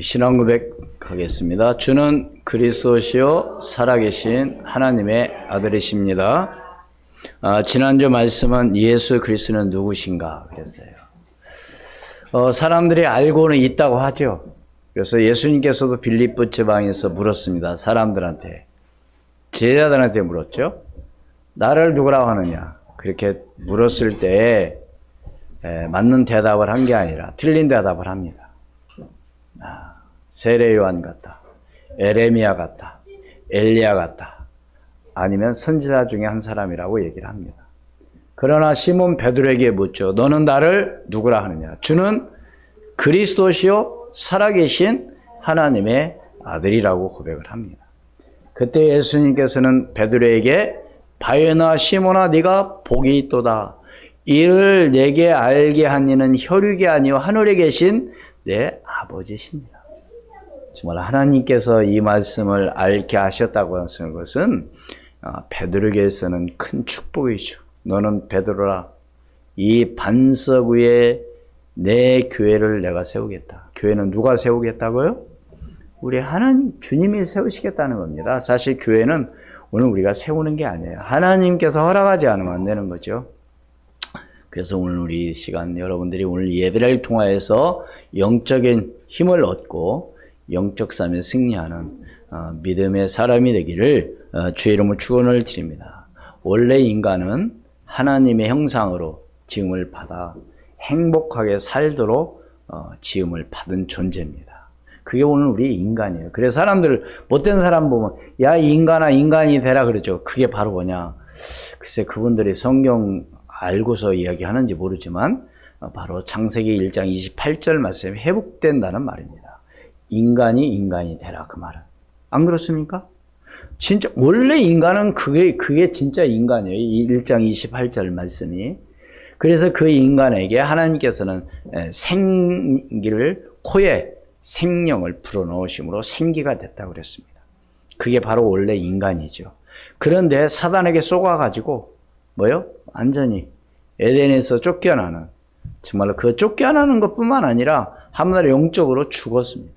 신앙 고백하겠습니다. 주는 그리스도시요 살아계신 하나님의 아들이십니다. 지난주 말씀은 예수 그리스도는 누구신가 그랬어요. 사람들이 알고는 있다고 하죠. 그래서 예수님께서도 빌립보 지방에서 물었습니다. 사람들한테, 제자들한테 물었죠. 나를 누구라고 하느냐? 그렇게 물었을 때 맞는 대답을 한 게 아니라 틀린 대답을 합니다. 세례 요한 같다, 에레미야 같다, 엘리야 같다, 아니면 선지자 중에 한 사람이라고 얘기를 합니다. 그러나 시몬 베드로에게 묻죠. 너는 나를 누구라 하느냐? 주는 그리스도시요 살아계신 하나님의 아들이라고 고백을 합니다. 그때 예수님께서는 베드로에게 바요나 시몬아 네가 복이 있도다. 이를 내게 알게 한 이는 혈육이 아니요 하늘에 계신 내 아버지십니다. 정말 하나님께서 이 말씀을 알게 하셨다고 하시는 것은 베드로에게서는 큰 축복이죠. 너는 베드로라. 이 반석 위에 내 교회를 내가 세우겠다. 교회는 누가 세우겠다고요? 우리 하나님, 주님이 세우시겠다는 겁니다. 사실 교회는 오늘 우리가 세우는 게 아니에요. 하나님께서 허락하지 않으면 안 되는 거죠. 그래서 오늘 우리 시간 여러분들이 오늘 예배를 통하여서 영적인 힘을 얻고 영적 삶에 승리하는 믿음의 사람이 되기를 주의 이름으로 축원을 드립니다. 원래 인간은 하나님의 형상으로 지음을 받아 행복하게 살도록 지음을 받은 존재입니다. 그게 오늘 우리 인간이에요. 그래서 사람들 못된 사람 보면 야 인간아 인간이 되라 그러죠. 그게 바로 뭐냐? 글쎄 그분들이 성경 알고서 이야기하는지 모르지만 바로 창세기 1장 28절 말씀에 회복된다는 말입니다. 인간이 되라 그 말은. 안 그렇습니까? 진짜 원래 인간은 그게 진짜 인간이에요. 이 1장 28절 말씀이. 그래서 그 인간에게 하나님께서는 생기를 코에 생명을 불어넣으심으로 생기가 됐다고 그랬습니다. 그게 바로 원래 인간이죠. 그런데 사단에게 쏘아가지고 뭐요? 완전히 에덴에서 쫓겨나는, 정말로 그 쫓겨나는 것뿐만 아니라 하늘나라 영적으로 죽었습니다.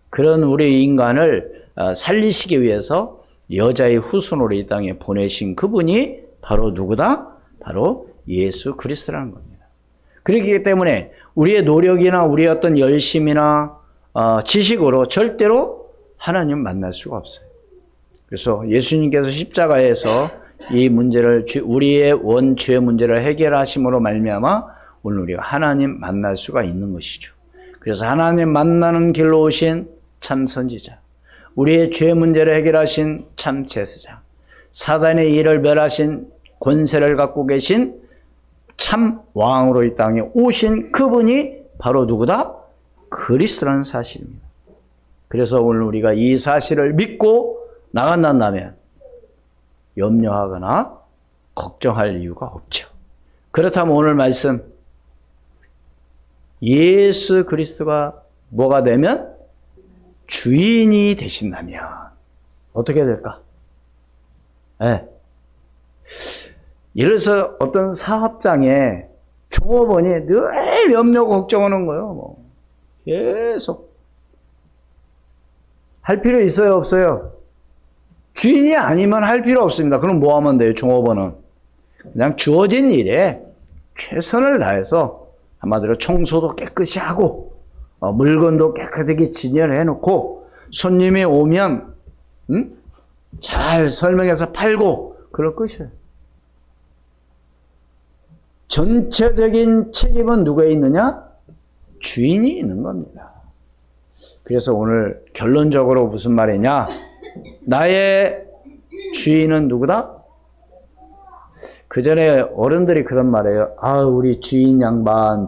그런 우리 인간을 살리시기 위해서 여자의 후손으로 이 땅에 보내신 그분이 바로 누구다? 바로 예수 그리스도라는 겁니다. 그렇기 때문에 우리의 노력이나 우리의 어떤 열심이나 지식으로 절대로 하나님 만날 수가 없어요. 그래서 예수님께서 십자가에서 이 문제를, 우리의 원죄 문제를 해결하심으로 말미암아 오늘 우리가 하나님 만날 수가 있는 것이죠. 그래서 하나님 만나는 길로 오신 참 선지자, 우리의 죄 문제를 해결하신 참 제사장, 사단의 일을 멸하신 권세를 갖고 계신 참 왕으로 이 땅에 오신 그분이 바로 누구다? 그리스도라는 사실입니다. 그래서 오늘 우리가 이 사실을 믿고 나간다면 염려하거나 걱정할 이유가 없죠. 그렇다면 오늘 말씀, 예수 그리스도가 뭐가 되면? 주인이 되신다면 어떻게 될까? 예를 들어서 어떤 사업장에 종업원이 늘 염려 걱정하는 거예요. 계속 할 필요 있어요, 없어요? 주인이 아니면 할 필요 없습니다. 그럼 뭐 하면 돼요? 종업원은 그냥 주어진 일에 최선을 다해서 한마디로 청소도 깨끗이 하고 물건도 깨끗하게 진열해 놓고 손님이 오면 잘 설명해서 팔고 그럴 것이에요. 전체적인 책임은 누구에 있느냐? 주인이 있는 겁니다. 그래서 오늘 결론적으로 무슨 말이냐? 나의 주인은 누구다? 그 전에 어른들이 그런 말이에요. 우리 주인 양반.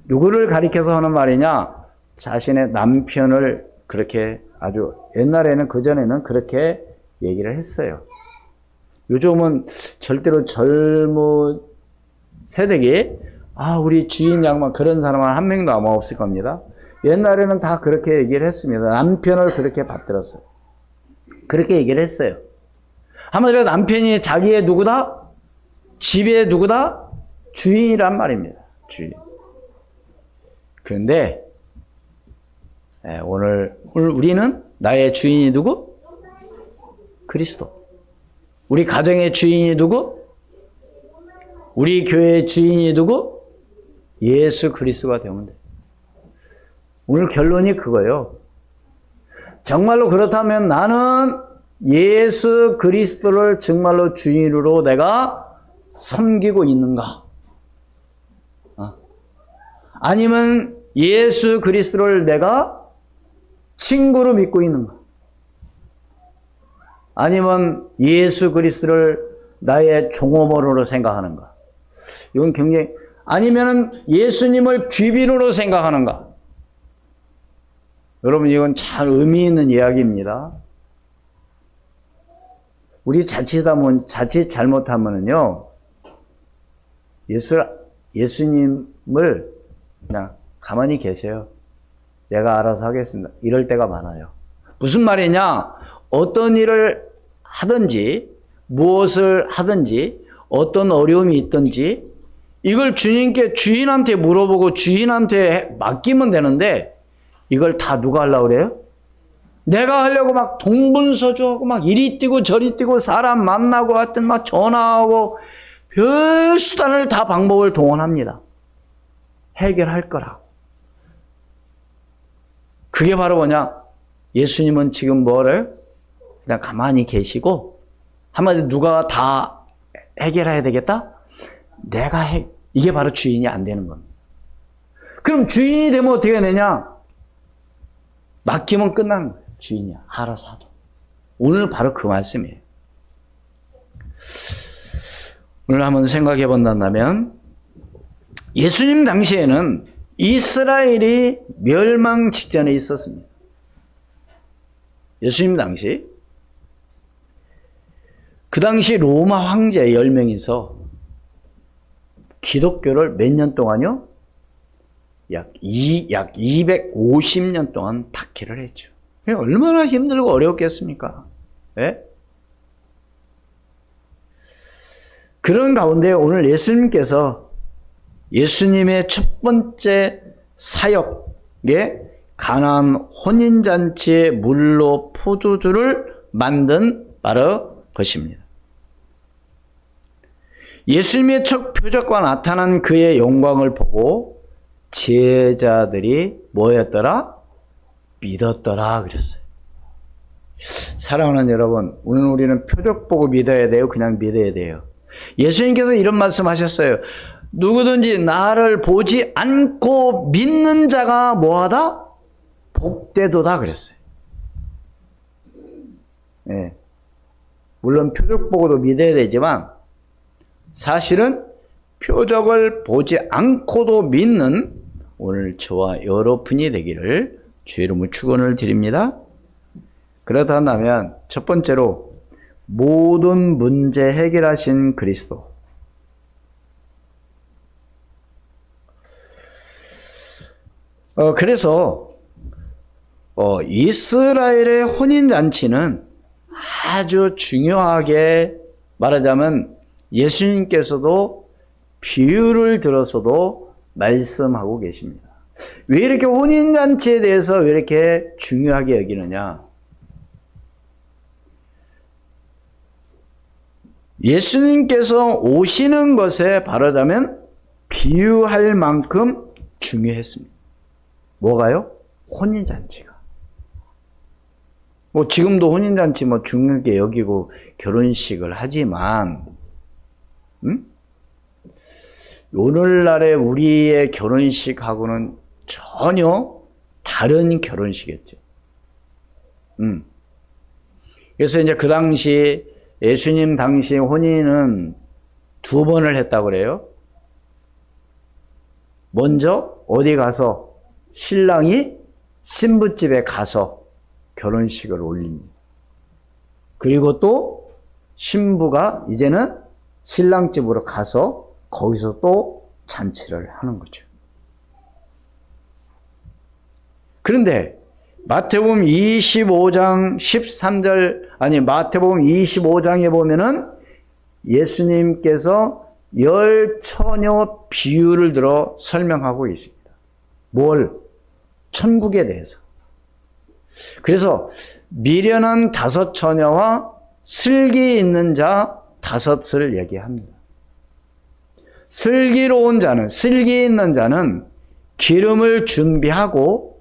누구를 가리켜서 하는 말이냐? 자신의 남편을 그렇게 아주 옛날에는 그전에는 그렇게 얘기를 했어요. 요즘은 절대로 젊은 세대기 우리 주인 양반 그런 사람은 한 명도 아마 없을 겁니다. 옛날에는 다 그렇게 얘기를 했습니다. 남편을 그렇게 받들었어요. 그렇게 얘기를 했어요. 한마디로 남편이 자기의 누구다? 집의 누구다? 주인이란 말입니다. 주인. 그런데 오늘 우리는 나의 주인이 누구? 그리스도. 우리 가정의 주인이 누구? 우리 교회의 주인이 누구? 예수 그리스도가 되면 돼. 오늘 결론이 그거예요. 정말로 그렇다면 나는 예수 그리스도를 정말로 주인으로 내가 섬기고 있는가? 아니면 예수 그리스도를 내가 친구로 믿고 있는가? 아니면 예수 그리스도를 나의 종업원으로 생각하는가? 이건 굉장히, 아니면은 예수님을 귀빈으로 생각하는가? 여러분, 이건 잘 의미 있는 이야기입니다. 우리 자칫 잘못하면은요, 예수님을 그냥 가만히 계세요. 내가 알아서 하겠습니다. 이럴 때가 많아요. 무슨 말이냐? 어떤 일을 하든지, 무엇을 하든지, 어떤 어려움이 있든지, 이걸 주인한테 물어보고 주인한테 맡기면 되는데, 이걸 다 누가 하려고 그래요? 내가 하려고 막 동분서주하고 막 이리 뛰고 저리 뛰고 사람 만나고 하여튼 막 전화하고 별 수단을 다 방법을 동원합니다. 해결할 거라고. 그게 바로 뭐냐? 예수님은 지금 뭐를? 그냥 가만히 계시고, 한마디로 누가 다 해결해야 되겠다? 이게 바로 주인이 안 되는 겁니다. 그럼 주인이 되면 어떻게 되냐? 맡기면 끝나는 거예요. 주인이야. 알아서 하도. 오늘 바로 그 말씀이에요. 오늘 한번 생각해 본다면, 예수님 당시에는 이스라엘이 멸망 직전에 있었습니다. 예수님 당시, 그 당시 로마 황제 10명이서 기독교를 몇 년 동안요? 약 250년 동안 박해를 했죠. 얼마나 힘들고 어려웠겠습니까? 네? 그런 가운데 오늘 예수님께서 예수님의 첫 번째 사역에 가나안 혼인잔치의 물로 포도주를 만든 바로 것입니다. 예수님의 첫 표적과 나타난 그의 영광을 보고 제자들이 뭐였더라? 믿었더라 그랬어요. 사랑하는 여러분, 오늘 우리는 표적 보고 믿어야 돼요? 그냥 믿어야 돼요? 예수님께서 이런 말씀하셨어요. 누구든지 나를 보지 않고 믿는 자가 뭐하다? 복되도다 그랬어요. 네. 물론 표적 보고도 믿어야 되지만 사실은 표적을 보지 않고도 믿는 오늘 저와 여러분이 되기를 주의 이름으로 축원을 드립니다. 그렇다면 첫 번째로 모든 문제 해결하신 그리스도. 그래서 이스라엘의 혼인잔치는 아주 중요하게 말하자면 예수님께서도 비유를 들어서도 말씀하고 계십니다. 왜 이렇게 혼인잔치에 대해서 왜 이렇게 중요하게 여기느냐? 예수님께서 오시는 것에 말하자면 비유할 만큼 중요했습니다. 뭐가요? 혼인잔치가. 지금도 혼인잔치 중요하게 여기고 결혼식을 하지만, 오늘날의 우리의 결혼식하고는 전혀 다른 결혼식이었죠. 그래서 이제 그 당시, 예수님 당시 혼인은 2번을 했다고 그래요. 먼저 어디 가서 신랑이 신부집에 가서 결혼식을 올립니다. 그리고 또 신부가 이제는 신랑집으로 가서 거기서 또 잔치를 하는 거죠. 그런데 마태복음 25장 13절, 마태복음 25장에 보면은 예수님께서 열처녀 비유를 들어 설명하고 있습니다. 뭘? 천국에 대해서. 그래서 미련한 5 처녀와 슬기 있는 자 5을 얘기합니다. 슬기로운 자는, 슬기 있는 자는 기름을 준비했고,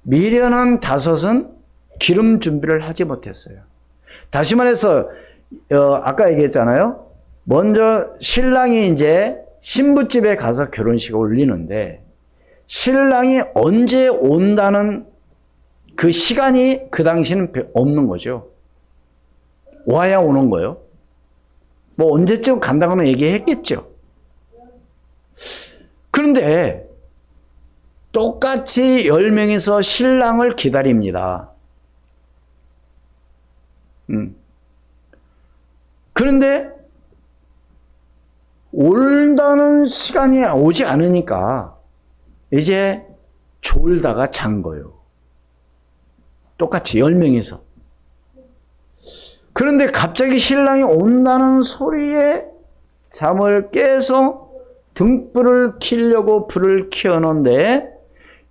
미련한 5은 기름 준비를 하지 못했어요. 다시 말해서, 아까 얘기했잖아요. 먼저 신랑이 이제 신부집에 가서 결혼식을 올리는데, 신랑이 언제 온다는 그 시간이 그 당시는 없는 거죠. 와야 오는 거예요. 뭐 언제쯤 간다고는 얘기했겠죠. 그런데 똑같이 10명이서 신랑을 기다립니다. 그런데 온다는 시간이 오지 않으니까 이제 졸다가 잔 거예요. 똑같이 10명이서. 그런데 갑자기 신랑이 온다는 소리에 잠을 깨서 등불을 켜려고 불을 켜놓는데,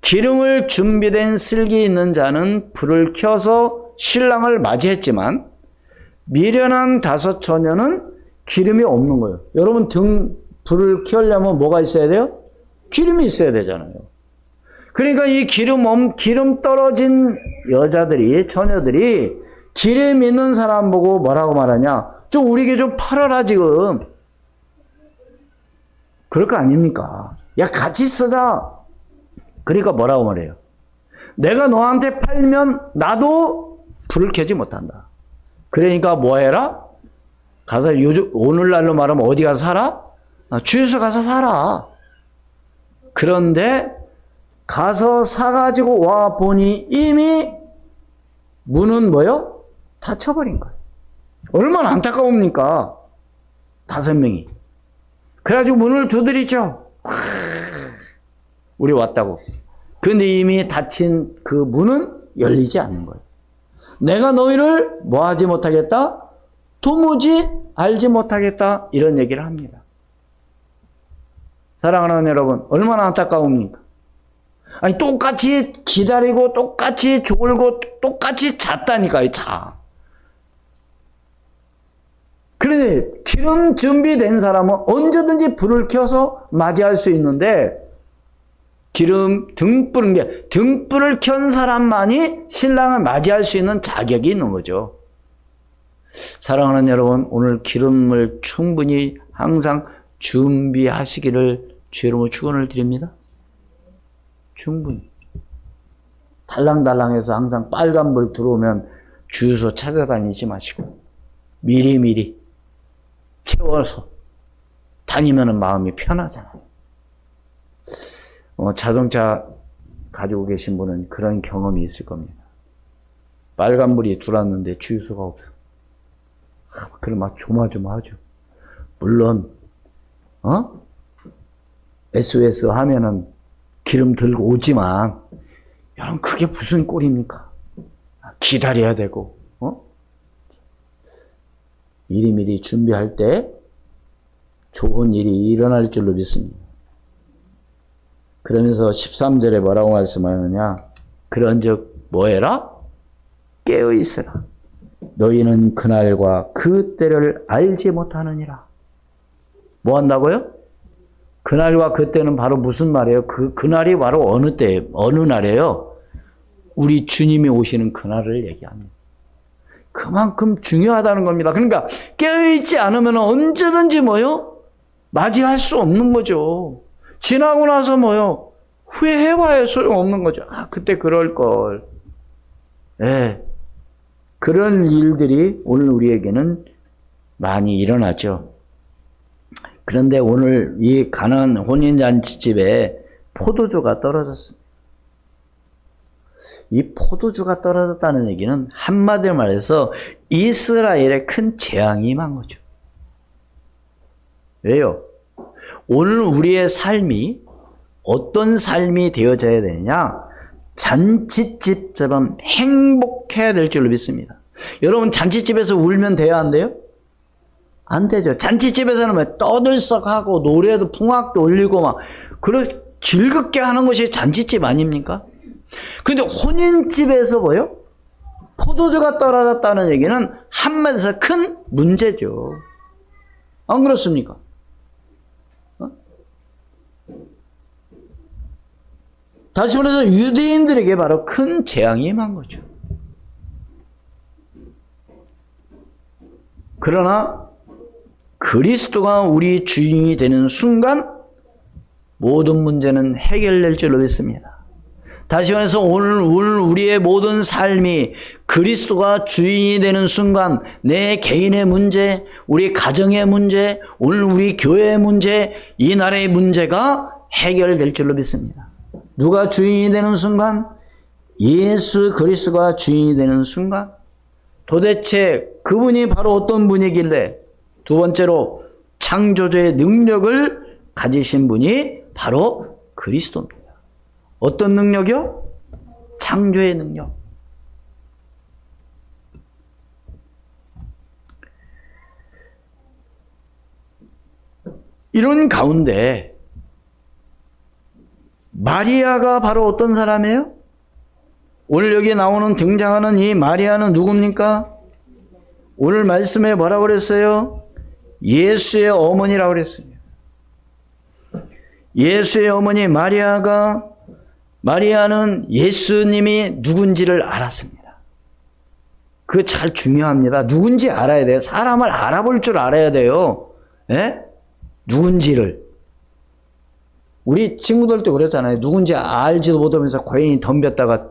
기름을 준비된 슬기 있는 자는 불을 켜서 신랑을 맞이했지만, 미련한 5 처녀는 기름이 없는 거예요. 여러분, 불을 켜려면 뭐가 있어야 돼요? 기름이 있어야 되잖아요. 그러니까 이 기름 떨어진 여자들이, 처녀들이 기름 있는 사람 보고 뭐라고 말하냐? 좀 우리에게 좀 팔아라, 지금. 그럴 거 아닙니까? 야, 같이 쓰자. 그러니까 뭐라고 말해요? 내가 너한테 팔면 나도 불을 켜지 못한다. 그러니까 뭐 해라? 가서 오늘날로 말하면 어디 가서 살아? 주유소 가서 살아. 그런데 가서 사가지고 와 보니 이미 문은 뭐요? 닫혀버린 거예요. 얼마나 안타까웁니까? 5명이. 그래가지고 문을 두드리죠. 우리 왔다고. 근데 이미 닫힌 그 문은 열리지 않는 거예요. 내가 너희를 뭐 하지 못하겠다? 도무지 알지 못하겠다. 이런 얘기를 합니다. 사랑하는 여러분, 얼마나 안타까웁니까? 아니, 똑같이 기다리고, 똑같이 졸고, 똑같이 잤다니까요, 자. 그런데 기름 준비된 사람은 언제든지 불을 켜서 맞이할 수 있는데, 등불을 켠 사람만이 신랑을 맞이할 수 있는 자격이 있는 거죠. 사랑하는 여러분, 오늘 기름을 충분히 항상 준비하시기를 주의 이름으로 축원을 드립니다. 충분히. 달랑달랑해서 항상 빨간불 들어오면 주유소 찾아다니지 마시고 미리미리 채워서 다니면 마음이 편하잖아요. 자동차 가지고 계신 분은 그런 경험이 있을 겁니다. 빨간불이 들어왔는데 주유소가 없어. 그럼 막 조마조마하죠. 물론 SOS 하면은 기름 들고 오지만, 여러분, 그게 무슨 꼴입니까? 기다려야 되고, 미리미리 준비할 때 좋은 일이 일어날 줄로 믿습니다. 그러면서 13절에 뭐라고 말씀하느냐? 그런즉 뭐 해라? 깨어 있으라. 너희는 그날과 그 때를 알지 못하느니라. 뭐 한다고요? 그날과 그때는 바로 무슨 말이에요? 그날이 바로 어느 때, 어느 날이에요? 우리 주님이 오시는 그날을 얘기합니다. 그만큼 중요하다는 겁니다. 그러니까 깨어있지 않으면 언제든지 뭐요? 맞이할 수 없는 거죠. 지나고 나서 뭐요? 후회해봐야 소용없는 거죠. 그때 그럴걸. 네. 그런 일들이 오늘 우리에게는 많이 일어나죠. 그런데 오늘 이 가나안 혼인잔치집에 포도주가 떨어졌습니다. 이 포도주가 떨어졌다는 얘기는 한마디로 말해서 이스라엘에 큰 재앙이 임한 거죠. 왜요? 오늘 우리의 삶이 어떤 삶이 되어져야 되느냐? 잔치집처럼 행복해야 될 줄로 믿습니다. 여러분, 잔치집에서 울면 돼요, 안 돼요? 안 되죠. 잔치집에서는 막 떠들썩하고 노래도 풍악도 올리고 막 즐겁게 하는 것이 잔치집 아닙니까? 근데 혼인집에서 뭐요? 포도주가 떨어졌다는 얘기는 한마디에서 큰 문제죠. 안 그렇습니까? 다시 말해서 유대인들에게 바로 큰 재앙이 임한 거죠. 그러나 그리스도가 우리 주인이 되는 순간 모든 문제는 해결될 줄로 믿습니다. 다시 말해서 오늘 우리의 모든 삶이 그리스도가 주인이 되는 순간 내 개인의 문제, 우리 가정의 문제, 오늘 우리 교회의 문제, 이 나라의 문제가 해결될 줄로 믿습니다. 누가 주인이 되는 순간? 예수 그리스도가 주인이 되는 순간? 도대체 그분이 바로 어떤 분이길래? 두 번째로 창조주의 능력을 가지신 분이 바로 그리스도입니다. 어떤 능력이요? 창조의 능력. 이런 가운데 마리아가 바로 어떤 사람이에요? 오늘 여기 나오는 등장하는 이 마리아는 누굽니까? 오늘 말씀에 뭐라고 그랬어요? 예수의 어머니라고 그랬습니다. 예수의 어머니 마리아는 예수님이 누군지를 알았습니다. 그거 잘 중요합니다. 누군지 알아야 돼요. 사람을 알아볼 줄 알아야 돼요. 예? 누군지를. 우리 친구들도 그랬잖아요. 누군지 알지도 못하면서 고양이 덤볐다가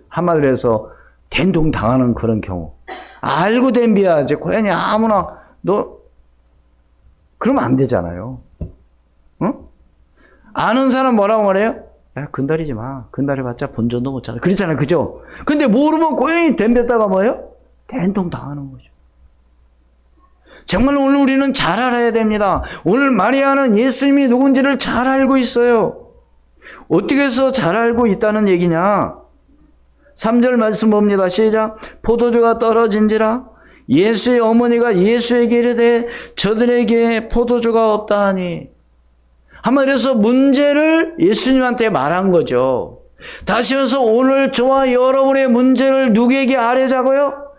한마디로 해서 된통 당하는 그런 경우. 알고 덤벼야지. 고양이 아무나 너 그러면 안 되잖아요. 응? 아는 사람 뭐라고 말해요? 야, 건드리지 마. 건드려봤자 본전도 못 찾아. 그렇잖아요. 그죠? 근데 모르면 고양이 덤볐다가 뭐예요? 된통 당하는 거죠. 정말 오늘 우리는 잘 알아야 됩니다. 오늘 마리아는 예수님이 누군지를 잘 알고 있어요. 어떻게 해서 잘 알고 있다는 얘기냐? 3절 말씀 봅니다. 시작. 포도주가 떨어진지라 예수의 어머니가 예수에게 이르되 저들에게 포도주가 없다 하니. 한마디로 해서 문제를 예수님한테 말한 거죠. 다시 해서 오늘 저와 여러분의 문제를 누구에게 아뢰자고요?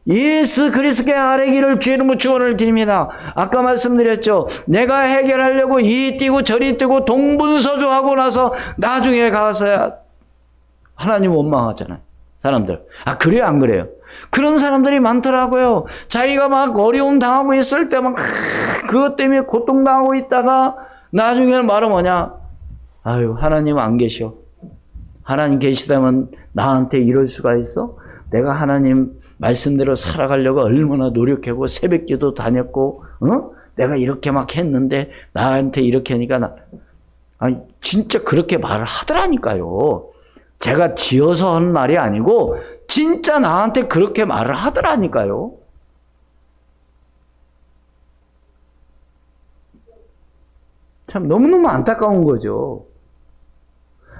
예수 그리스도께 아뢰기를 주의 이름으로 축원을 드립니다. 아까 말씀드렸죠. 내가 해결하려고 이 뛰고 저리 뛰고 동분서주하고 나서 나중에 가서야 하나님 원망하잖아요. 사람들. 아, 그래요? 안 그래요? 그런 사람들이 많더라고요. 자기가 막 어려움 당하고 있을 때 막 그것 때문에 고통당하고 있다가 나중에는 말은 뭐냐? 아유, 하나님 안 계셔. 하나님 계시다면 나한테 이럴 수가 있어? 내가 하나님 말씀대로 살아가려고 얼마나 노력하고 새벽기도 다녔고, 내가 이렇게 막 했는데 나한테 이렇게 하니까 아니 진짜 그렇게 말을 하더라니까요. 제가 지어서 한 말이 아니고 진짜 나한테 그렇게 말을 하더라니까요. 참 너무너무 안타까운 거죠.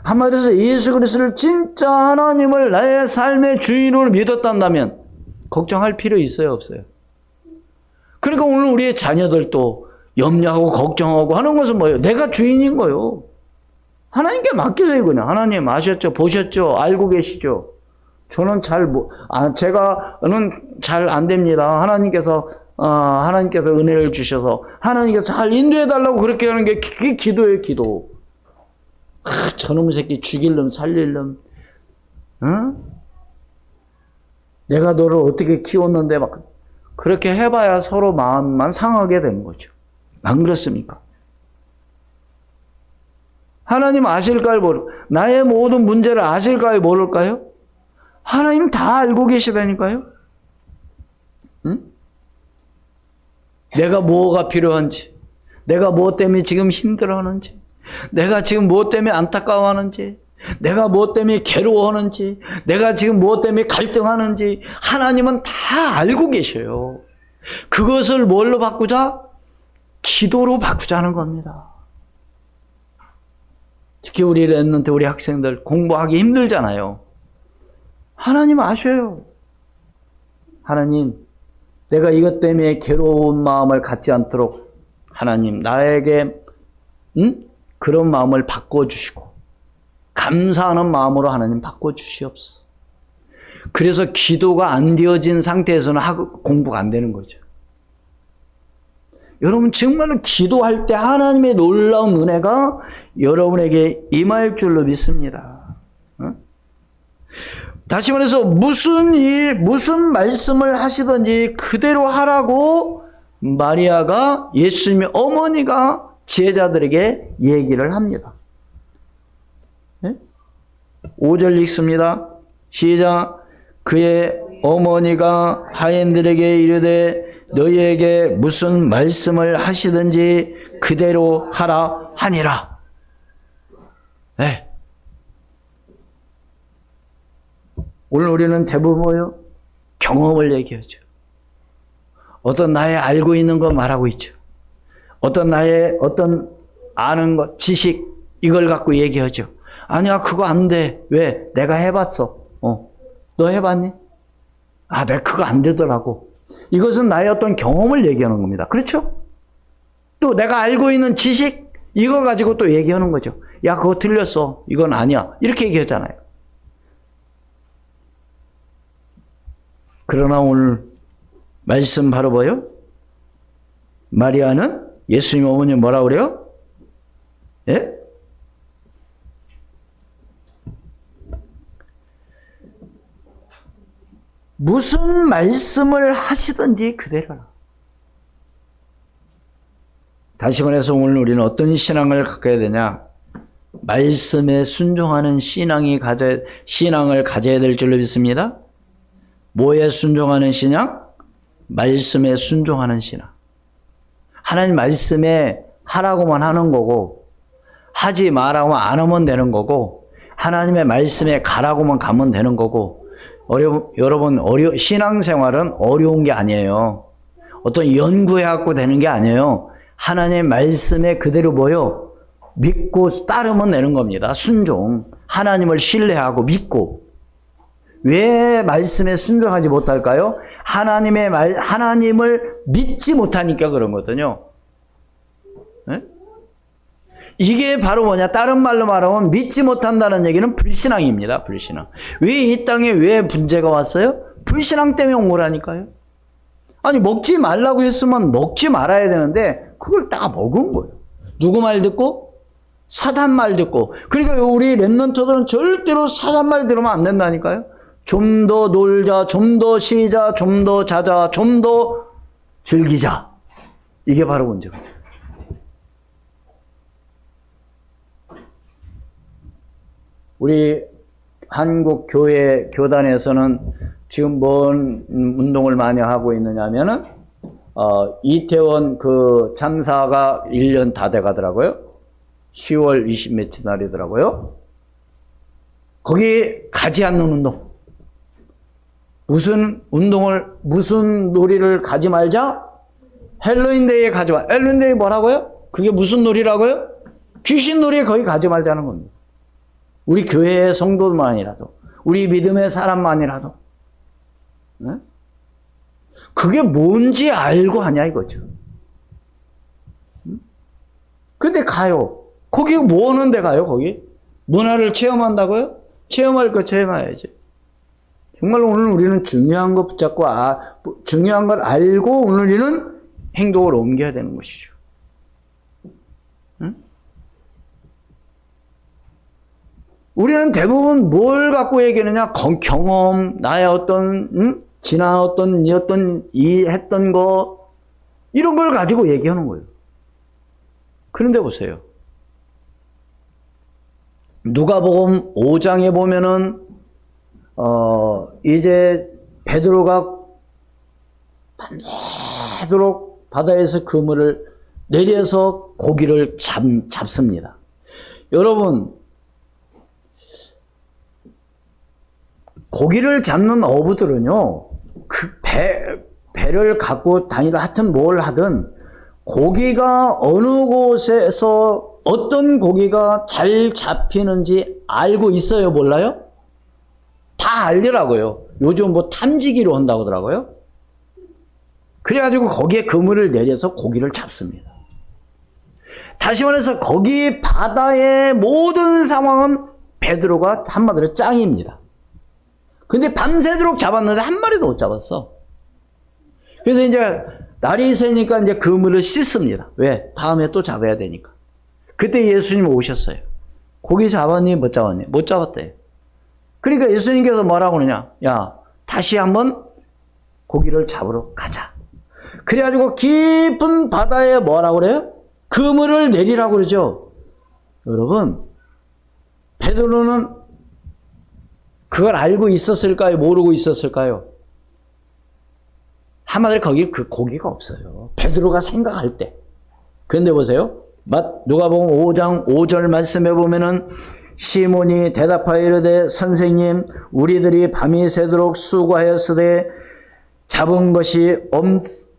한마디로 해서 예수 그리스도를 진짜 하나님을 나의 삶의 주인으로 믿었단다면 걱정할 필요 있어요, 없어요? 그러니까 오늘 우리의 자녀들도 염려하고 걱정하고 하는 것은 뭐예요? 내가 주인인 거예요. 하나님께 맡기세요, 그냥. 하나님 아셨죠? 보셨죠? 알고 계시죠? 저는 제가는 잘 안 됩니다. 하나님께서 은혜를 주셔서 하나님께서 잘 인도해 달라고 그렇게 하는 게 그게 기도예요, 기도. 저놈 새끼 죽일 놈 살릴 놈. 내가 너를 어떻게 키웠는데 막 그렇게 해봐야 서로 마음만 상하게 되는 거죠. 안 그렇습니까? 하나님 아실까요? 나의 모든 문제를 아실까요? 모를까요? 하나님 다 알고 계시다니까요. 내가 뭐가 필요한지, 내가 뭐 때문에 지금 힘들어하는지, 내가 지금 뭐 때문에 안타까워하는지, 내가 뭐 때문에 괴로워하는지, 내가 지금 뭐 때문에 갈등하는지 하나님은 다 알고 계셔요. 그것을 뭘로 바꾸자? 기도로 바꾸자는 겁니다. 특히 우리 랩런트, 우리 학생들 공부하기 힘들잖아요. 하나님 아셔요. 하나님, 내가 이것 때문에 괴로운 마음을 갖지 않도록 하나님 나에게 그런 마음을 바꿔주시고 감사하는 마음으로 하나님 바꿔주시옵소서. 그래서 기도가 안 되어진 상태에서는 공부가 안 되는 거죠. 여러분 정말로 기도할 때 하나님의 놀라운 은혜가 여러분에게 임할 줄로 믿습니다. 다시 말해서 무슨 말씀을 하시든지 그대로 하라고 마리아가, 예수님의 어머니가 제자들에게 얘기를 합니다. 5절 읽습니다. 시작. 그의 어머니가 하인들에게 이르되 너희에게 무슨 말씀을 하시든지 그대로 하라 하니라. 네. 오늘 우리는 대부분 뭐요? 경험을 얘기하죠. 어떤 나의 알고 있는 거 말하고 있죠. 어떤 나의 아는 것, 지식 이걸 갖고 얘기하죠. 아니야 그거 안 돼. 왜? 내가 해봤어. 너 해봤니? 아 내가 그거 안 되더라고. 이것은 나의 어떤 경험을 얘기하는 겁니다. 그렇죠? 또 내가 알고 있는 지식 이거 가지고 또 얘기하는 거죠. 야 그거 틀렸어. 이건 아니야. 이렇게 얘기하잖아요. 그러나 오늘 말씀 바로 뭐예요? 마리아는 예수님 어머니 뭐라고 그래요? 예? 무슨 말씀을 하시든지 그대로. 다시 말해서 오늘 우리는 어떤 신앙을 갖게 되냐? 말씀에 순종하는 신앙을 가져야 될 줄로 믿습니다. 뭐에 순종하는 신앙? 말씀에 순종하는 신앙. 하나님 말씀에 하라고만 하는 거고 하지 말라고만 안 하면 되는 거고 하나님의 말씀에 가라고만 가면 되는 거고 여러분 신앙생활은 어려운 게 아니에요. 어떤 연구해갖고 되는 게 아니에요. 하나님의 말씀에 그대로 뭐요? 믿고 따르면 되는 겁니다. 순종. 하나님을 신뢰하고 믿고. 왜 말씀에 순종하지 못할까요? 하나님을 믿지 못하니까 그런 거거든요. 네? 이게 바로 뭐냐? 다른 말로 말하면 믿지 못한다는 얘기는 불신앙입니다. 불신앙. 왜 이 땅에 왜 문제가 왔어요? 불신앙 때문에 온 거라니까요. 아니 먹지 말라고 했으면 먹지 말아야 되는데 그걸 다 먹은 거예요. 누구 말 듣고? 사단 말 듣고. 그러니까 우리 랩런터들은 절대로 사단 말 들으면 안 된다니까요. 좀 더 놀자, 좀 더 쉬자, 좀 더 자자, 좀 더 즐기자. 이게 바로 문제입니다. 우리 한국 교단에서는 지금 뭔 운동을 많이 하고 있느냐면은, 이태원 그 참사가 1년 다 돼 가더라고요. 10월 20 며칠 날이더라고요. 거기 가지 않는 운동. 무슨 놀이를 가지 말자? 헬로윈데이에 가지 말. 헬로윈데이 뭐라고요? 그게 무슨 놀이라고요? 귀신 놀이에 거기 가지 말자는 겁니다. 우리 교회의 성도만이라도, 우리 믿음의 사람만이라도, 네? 그게 뭔지 알고 하냐 이거죠. 근데 가요. 거기 뭐 하는데 가요, 거기? 문화를 체험한다고요? 체험할 거 체험해야지. 정말로 오늘 우리는 중요한 거 붙잡고, 중요한 걸 알고 오늘 우리는 행동을 옮겨야 되는 것이죠. 응? 우리는 대부분 뭘 갖고 얘기하느냐? 경험, 나의 어떤, 지난 했던 거, 이런 걸 가지고 얘기하는 거예요. 그런데 보세요. 누가복음 5장에 보면은, 이제 베드로가 밤새도록 바다에서 그물을 내려서 고기를 잡습니다. 여러분, 고기를 잡는 어부들은요, 그 배를 갖고 다니다 하여튼 뭘 하든, 고기가 어느 곳에서 어떤 고기가 잘 잡히는지 알고 있어요, 몰라요? 다 알더라고요. 요즘 뭐 탐지기로 한다고 하더라고요. 그래가지고 거기에 그물을 내려서 고기를 잡습니다. 다시 말해서 거기 바다의 모든 상황은 베드로가 한마디로 짱입니다. 근데 밤새도록 잡았는데 한 마리도 못 잡았어. 그래서 이제 날이 새니까 이제 그물을 씻습니다. 왜? 다음에 또 잡아야 되니까. 그때 예수님 오셨어요. 고기 잡았니? 못 잡았니? 못 잡았대. 그러니까 예수님께서 뭐라고 그러냐? 야, 다시 한번 고기를 잡으러 가자. 그래가지고 깊은 바다에 뭐라고 그래요? 그물을 내리라고 그러죠. 여러분, 베드로는 그걸 알고 있었을까요? 모르고 있었을까요? 한마디로 거기 그 고기가 없어요. 베드로가 생각할 때. 그런데 보세요. 누가복음 5장 5절 말씀에 보면은 시몬이 대답하여 이르되 선생님 우리들이 밤이 새도록 수고하였으되 잡은 것이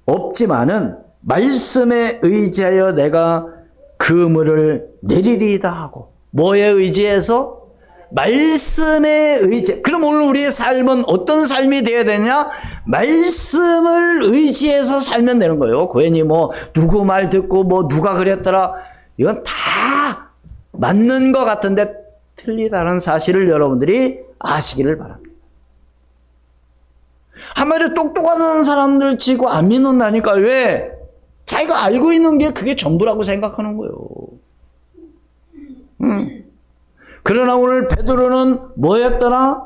없지만은 말씀에 의지하여 내가 그물을 내리리이다 하고. 뭐에 의지해서? 말씀에 의지. 그럼 오늘 우리의 삶은 어떤 삶이 되어야 되냐? 말씀을 의지해서 살면 되는 거예요. 괜히 뭐 누구 말 듣고 뭐 누가 그랬더라, 이건 다 맞는 것 같은데 틀리다는 사실을 여러분들이 아시기를 바랍니다. 한마디로 똑똑한 사람들 치고 안 믿는다니까. 왜? 자기가 알고 있는 게 그게 전부라고 생각하는 거예요. 그러나 오늘 베드로는 뭐였더라?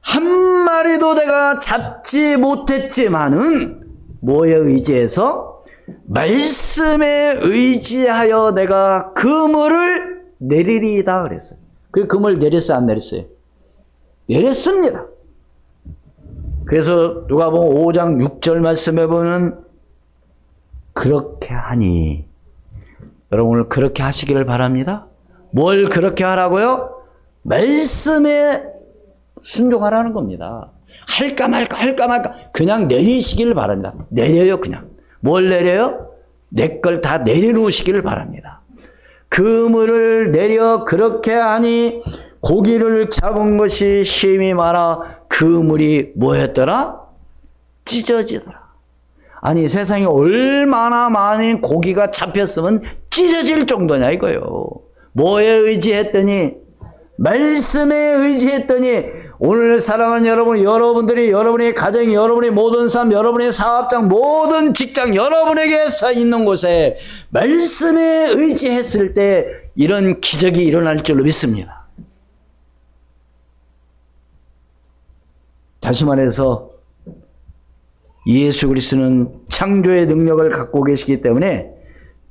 한 마리도 내가 잡지 못했지만은 뭐에 의지해서? 말씀에 의지하여 내가 그물을 내리리이다 그랬어요. 그 그물 내렸어요? 안 내렸어요? 내렸습니다. 그래서 누가복음 5장 6절 말씀해 보면 그렇게 하니, 여러분 오늘 그렇게 하시기를 바랍니다. 뭘 그렇게 하라고요? 말씀에 순종하라는 겁니다. 할까 말까 그냥 내리시기를 바랍니다. 내려요. 그냥. 뭘 내려요? 내 걸 다 내려놓으시기를 바랍니다. 그물을 내려 그렇게 하니 고기를 잡은 것이 힘이 많아 그물이 뭐였더라? 찢어지더라. 아니 세상에 얼마나 많은 고기가 잡혔으면 찢어질 정도냐 이거요. 뭐에 의지했더니? 말씀에 의지했더니 오늘 사랑하는 여러분, 여러분들이 여러분의 가정, 여러분의 모든 삶, 여러분의 사업장, 모든 직장, 여러분에게 서 있는 곳에 말씀에 의지했을 때 이런 기적이 일어날 줄로 믿습니다. 다시 말해서 예수 그리스도는 창조의 능력을 갖고 계시기 때문에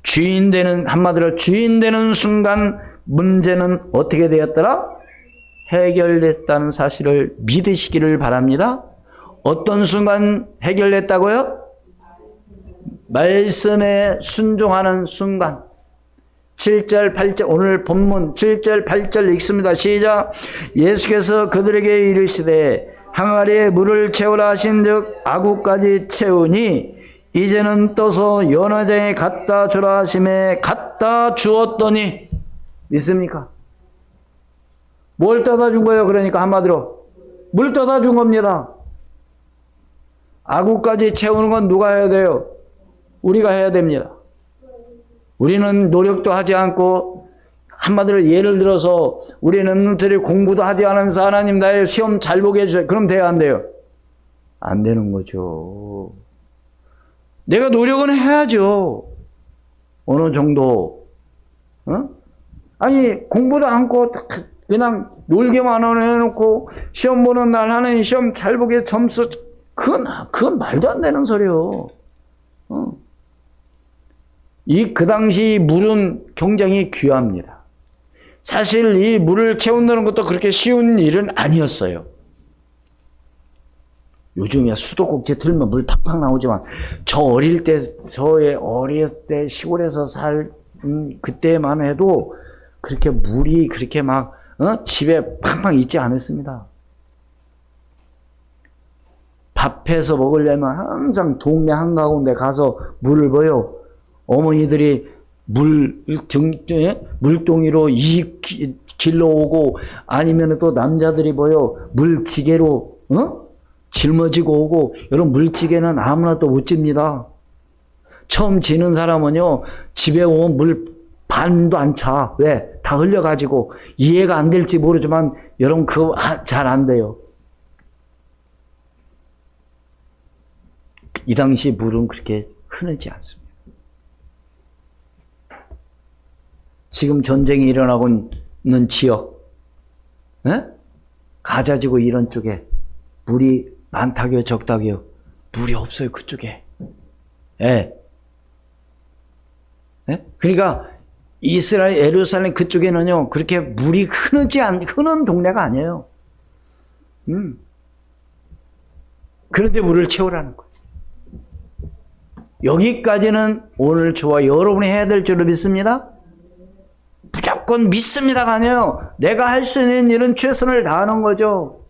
주인 되는, 한마디로 주인 되는 순간 문제는 어떻게 되었더라? 해결됐다는 사실을 믿으시기를 바랍니다. 어떤 순간 해결됐다고요? 말씀에 순종하는 순간. 7절, 8절, 오늘 본문 7절, 8절 읽습니다. 시작. 예수께서 그들에게 이르시되 항아리에 물을 채우라 하신즉 아구까지 채우니 이제는 떠서 연화장에 갖다 주라 하심에 갖다 주었더니, 믿습니까? 뭘 떠다 준 거예요? 그러니까 한마디로 물 떠다 준 겁니다. 아구까지 채우는 건 누가 해야 돼요? 우리가 해야 됩니다. 우리는 노력도 하지 않고, 한마디로 예를 들어서 우리는 공부도 하지 않으면서 하나님 나의 시험 잘 보게 해주세요. 그럼 돼요? 안 돼요? 안 되는 거죠. 내가 노력은 해야죠. 어느 정도. 아니 공부도 않고 그냥 놀기만 해놓고 시험 보는 날 하나님 시험 잘 보게 점수, 그건 말도 안 되는 소리요. 그 당시 물은 굉장히 귀합니다. 사실 이 물을 채운다는 것도 그렇게 쉬운 일은 아니었어요. 요즘이야 수도꼭지 틀면 물 팍팍 나오지만 저의 어릴 때 시골에서 그때만 해도 그렇게 물이 그렇게 막 집에 팡팡 있지 않았습니다. 밥해서 먹으려면 항상 동네 한가운데 가서 물을 보여. 어머니들이 물동이로 길러 오고, 아니면 또 남자들이 물지게로 짊어지고 오고. 여러분 물지게는 아무나 또 못 집니다. 처음 지는 사람은요, 집에 오면 물 반도 안 차. 왜? 다 흘려가지고 이해가 안 될지 모르지만 여러분 그거 잘 안 돼요. 이 당시 물은 그렇게 흐르지 않습니다. 지금 전쟁이 일어나고 있는 지역, 가자지구 이런 쪽에 물이 많다고요, 적다고요? 물이 없어요, 그쪽에. 예. 예? 그러니까 이스라엘 예루살렘 그쪽에는요 그렇게 물이 흐는 동네가 아니에요. 그런데 물을 채우라는 거예요. 여기까지는 오늘 저와 여러분이 해야 될 줄로 믿습니다. 무조건 믿습니다가 아니에요. 내가 할 수 있는 일은 최선을 다하는 거죠.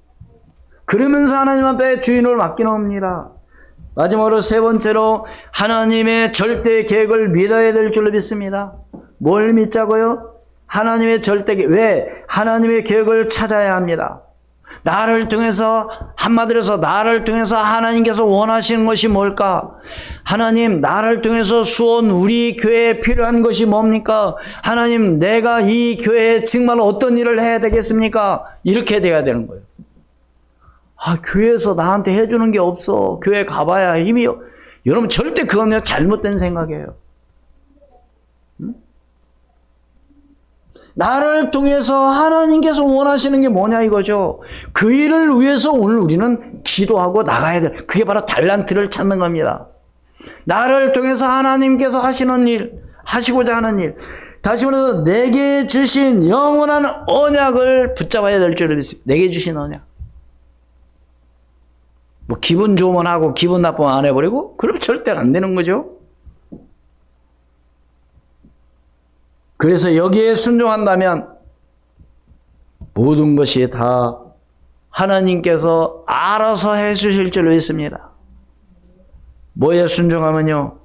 그러면서 하나님 앞에 주인을 맡기는 겁니다. 마지막으로 세 번째로 하나님의 절대 계획을 믿어야 될 줄로 믿습니다. 뭘 믿자고요? 하나님의 절대 계획. 왜? 하나님의 계획을 찾아야 합니다. 나를 통해서, 한마디로 해서 나를 통해서 하나님께서 원하시는 것이 뭘까? 하나님, 나를 통해서 수원 우리 교회에 필요한 것이 뭡니까? 하나님, 내가 이 교회에 정말 어떤 일을 해야 되겠습니까? 이렇게 돼야 되는 거예요. 교회에서 나한테 해주는 게 없어. 교회 가봐야 힘이, 여러분 절대 그건 잘못된 생각이에요. 나를 통해서 하나님께서 원하시는 게 뭐냐 이거죠. 그 일을 위해서 오늘 우리는 기도하고 나가야 돼. 그게 바로 달란트를 찾는 겁니다. 나를 통해서 하나님께서 하시는 일, 하시고자 하는 일. 다시 말해서 내게 주신 영원한 언약을 붙잡아야 될 줄을 믿습니다. 내게 주신 언약. 뭐 기분 좋으면 하고 기분 나쁘면 안 해버리고 그러면 절대 안 되는 거죠. 그래서 여기에 순종한다면 모든 것이 다 하나님께서 알아서 해주실 줄로 믿습니다. 뭐에 순종하면요?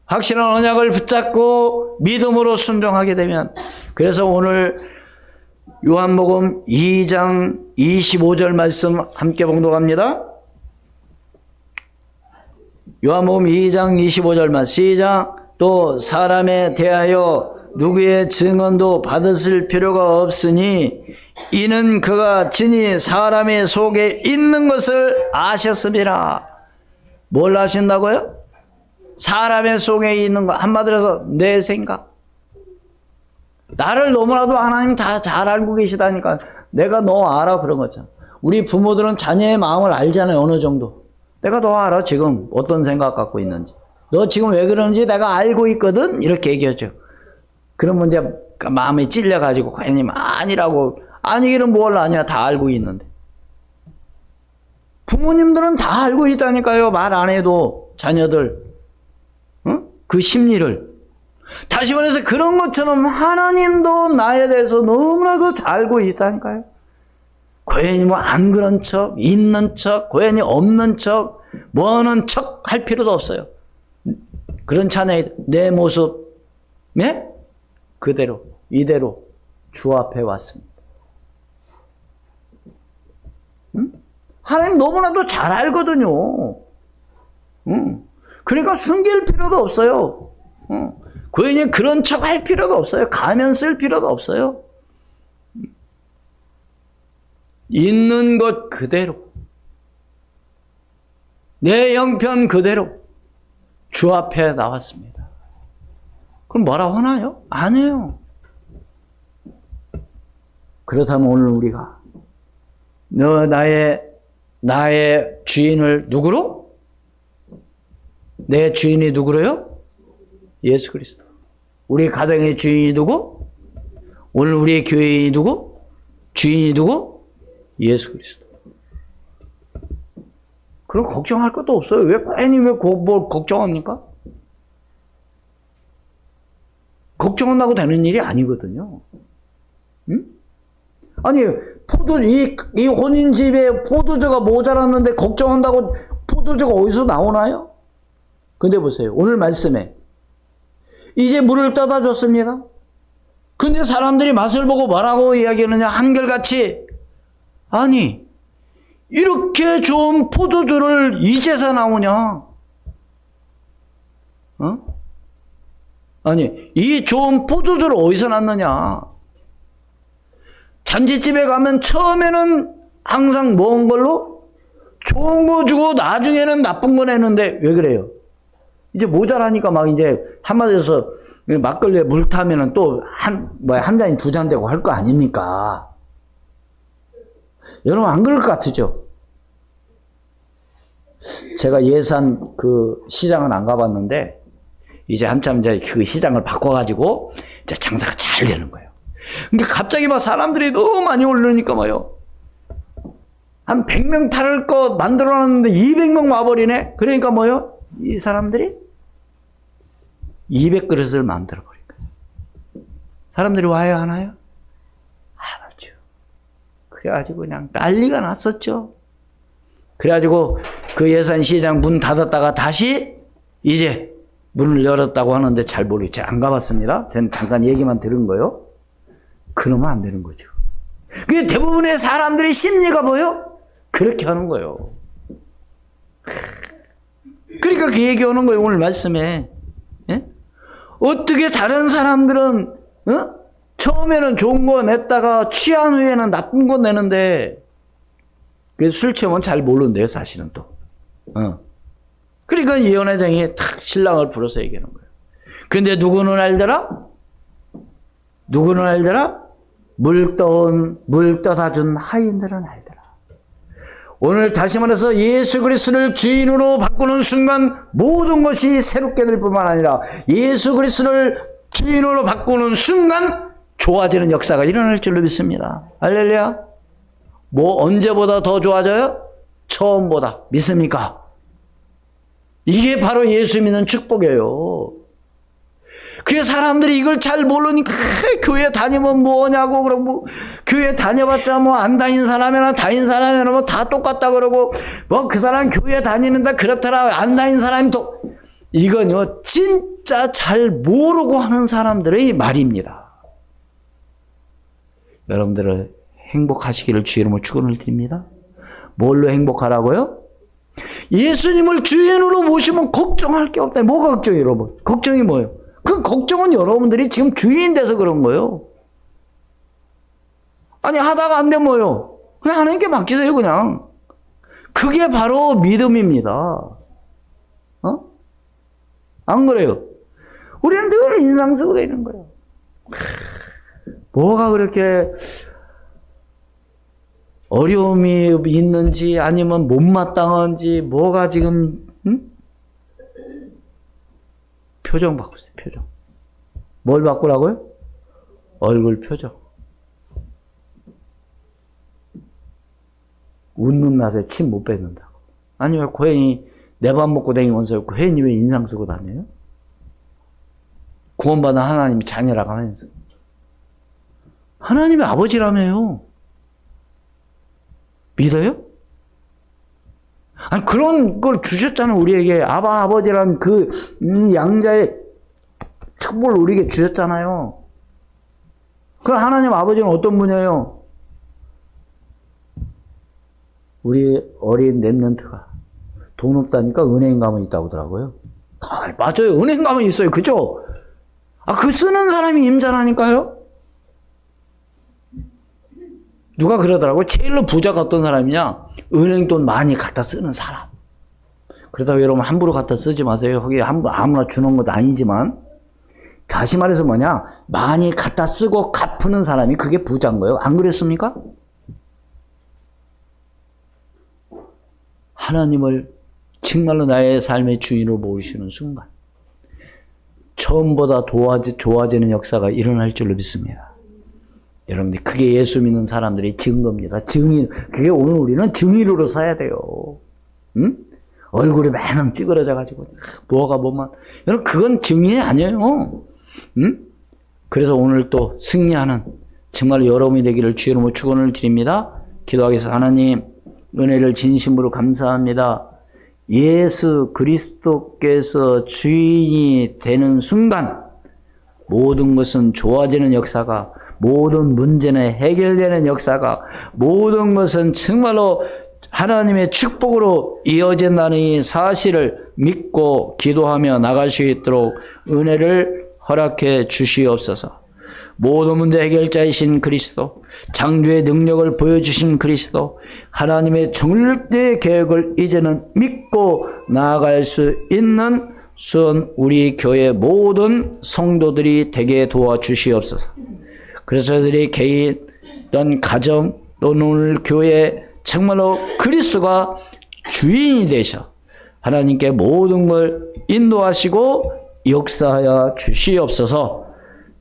확실한 언약을 붙잡고 믿음으로 순종하게 되면, 그래서 오늘 요한복음 2장 25절 말씀 함께 봉독합니다. 요한복음 2장 25절 말씀 시작. 또 사람에 대하여 누구의 증언도 받으실 필요가 없으니 이는 그가 진히 사람의 속에 있는 것을 아셨습니다. 뭘 아신다고요? 사람의 속에 있는 것. 한마디로 해서 내 생각. 나를 너무나도 하나님 다 잘 알고 계시다니까. 내가 너 알아, 그런 거잖아. 우리 부모들은 자녀의 마음을 알잖아요, 어느 정도. 내가 너 알아, 지금 어떤 생각 갖고 있는지. 너 지금 왜 그러는지 내가 알고 있거든? 이렇게 얘기하죠. 그러면 이제 마음에 찔려가지고 괜히 아니라고. 아니기는 뭘 아냐, 다 알고 있는데. 부모님들은 다 알고 있다니까요. 말 안 해도 자녀들. 그 심리를. 다시 말해서 그런 것처럼 하나님도 나에 대해서 너무나도 잘 알고 있다니까요. 고연히 뭐 안 그런 척, 있는 척, 고연히 없는 척, 뭐 하는 척 할 필요도 없어요. 그런 자녀의 내 모습, 네? 그대로, 이대로 주 앞에 왔습니다. 하나님 너무나도 잘 알거든요. 그러니까 숨길 필요도 없어요. 고연히 그런 척 할 필요도 없어요. 가면 쓸 필요도 없어요. 있는 것 그대로, 내 형편 그대로 주 앞에 나왔습니다. 그럼 뭐라고 하나요? 아니에요. 그렇다면 오늘 우리가 너 나의 주인을 누구로? 내 주인이 누구로요? 예수 그리스도. 우리 가정의 주인이 누구? 오늘 우리의 교회의 누구? 주인이 누구? 예수 그리스도. 그럼 걱정할 것도 없어요. 왜 괜히 뭘 걱정합니까? 걱정한다고 되는 일이 아니거든요. 아니, 이 혼인집에 포도주가 모자랐는데 걱정한다고 포도주가 어디서 나오나요? 근데 보세요. 오늘 말씀에 이제 물을 떠다 줬습니다. 근데 사람들이 맛을 보고 뭐라고 이야기하느냐? 한결같이, 아니, 이렇게 좋은 포도주를 이제서 나오냐? 아니, 이 좋은 포도주를 어디서 났느냐? 잔치집에 가면 처음에는 항상 먹은 걸로 좋은 거 주고 나중에는 나쁜 거 내는데 왜 그래요? 이제 모자라니까 막 이제 한마디로 해서 막걸리에 물 타면은 또 한 잔이 두 잔 되고 할 거 아닙니까? 여러분 안 그럴 것 같으죠? 제가 예산 그 시장은 안 가봤는데 이제 한참 이제 그 시장을 바꿔가지고 이제 장사가 잘 되는 거예요. 근데 갑자기 막 사람들이 너무 많이 오르니까 뭐요? 한 100명 팔을 거 만들어놨는데 200명 와버리네? 그러니까 뭐요? 이 사람들이 200그릇을 만들어버린 거예요. 사람들이 와요, 안 와요? 안 오죠. 그래가지고 그냥 난리가 났었죠. 그래가지고 그 예산시장 문 닫았다가 다시 이제 문을 열었다고 하는데 잘 모르겠죠. 안 가봤습니다. 저는 잠깐 얘기만 들은 거요. 그러면 안 되는 거죠. 그게 대부분의 사람들의 심리가 뭐요? 그렇게 하는 거예요. 그러니까 그 얘기 오는 거예요. 오늘 말씀에. 예? 어떻게 다른 사람들은 처음에는 좋은 거 냈다가 취한 후에는 나쁜 거 내는데 술 취하면 잘 모르는데요. 사실은 또. 그러니까 이 연회장이 탁 신랑을 불러서 얘기하는 거예요. 근데 누구는 알더라? 누구는 알더라? 물 떠다 준 하인들은 알더라. 오늘 다시 말해서 예수 그리스도를 주인으로 바꾸는 순간 모든 것이 새롭게 될 뿐만 아니라 예수 그리스도를 주인으로 바꾸는 순간 좋아지는 역사가 일어날 줄로 믿습니다. 할렐루야. 뭐 언제보다 더 좋아져요? 처음보다. 믿습니까? 이게 바로 예수 믿는 축복이에요. 그게 사람들이 이걸 잘 모르니까 교회 다니면 뭐냐고 그러고 교회 다녀봤자 뭐 안 다닌 사람이나 다닌 사람이나 뭐 다 똑같다 그러고 뭐 그 사람 교회 다니는데 그렇더라 안 다닌 사람이 또 이건요 진짜 잘 모르고 하는 사람들의 말입니다. 여러분들은 행복하시기를 주 이름으로 축원을 드립니다. 뭘로 행복하라고요? 예수님을 주인으로 모시면 걱정할 게 없다. 뭐가 걱정이에요, 여러분? 걱정이 뭐예요? 그 걱정은 여러분들이 지금 주인 돼서 그런 거예요. 아니 하다가 안 되면 뭐예요? 그냥 하나님께 맡기세요 그냥. 그게 바로 믿음입니다. 안 그래요? 우리는 늘 인상 쓰고 다니는 거예요. 뭐가 그렇게 어려움이 있는지 아니면 못마땅한지 뭐가 지금 표정 바꾸세요. 표정. 뭘 바꾸라고요? 얼굴 표정. 웃는 낯에 침 못 뱉는다고. 아니 왜 고양이 내 밥 먹고 다니면서 고양이 왜 인상 쓰고 다녀요? 구원받은 하나님이 자녀라고 하면서. 하나님의 아버지라며요. 믿어요? 아니, 그런 걸 주셨잖아요, 우리에게. 아버지란 그 양자의 축복을 우리에게 주셨잖아요. 그럼 하나님 아버지는 어떤 분이에요? 우리 어린 랩런트가 돈 없다니까 은행 가면 있다고 하더라고요. 아, 맞아요. 은행 가면 있어요. 그죠? 그 쓰는 사람이 임자라니까요? 누가 그러더라고요. 제일로 부자가 어떤 사람이냐? 은행 돈 많이 갖다 쓰는 사람. 그러다가 여러분 함부로 갖다 쓰지 마세요. 거기 아무나 주는 것도 아니지만 다시 말해서 뭐냐? 많이 갖다 쓰고 갚는 사람이 그게 부자인 거예요. 안 그랬습니까? 하나님을 정말로 나의 삶의 주인으로 모시는 순간 처음보다 좋아지는 역사가 일어날 줄로 믿습니다. 여러분들 그게 예수 믿는 사람들의 증거입니다. 증인. 그게 오늘 우리는 증인으로 서야 돼요. 응? 얼굴이 매너 찌그러져 가지고 뭐가 뭐만. 여러분 그건 증인이 아니에요. 응? 그래서 오늘 또 승리하는 정말 여러분이 되기를 주의 이름으로 축원을 드립니다. 기도하겠습니다. 하나님 은혜를 진심으로 감사합니다. 예수 그리스도께서 주인이 되는 순간 모든 것은 좋아지는 역사가 모든 문제는 해결되는 역사가 모든 것은 정말로 하나님의 축복으로 이어진다는 이 사실을 믿고 기도하며 나갈 수 있도록 은혜를 허락해 주시옵소서. 모든 문제 해결자이신 그리스도, 창조의 능력을 보여주신 그리스도, 하나님의 절대 계획을 이제는 믿고 나아갈 수 있는 우리 교회 모든 성도들이 되게 도와주시옵소서. 그래서 저희들이 개인 또는 가정 또는 오늘 교회 정말로 그리스도가 주인이 되셔 하나님께 모든 걸 인도하시고 역사하여 주시옵소서.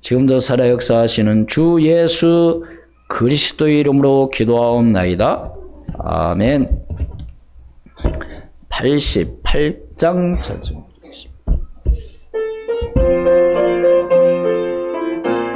지금도 살아 역사하시는 주 예수 그리스도의 이름으로 기도하옵나이다. 아멘. 88장 전승.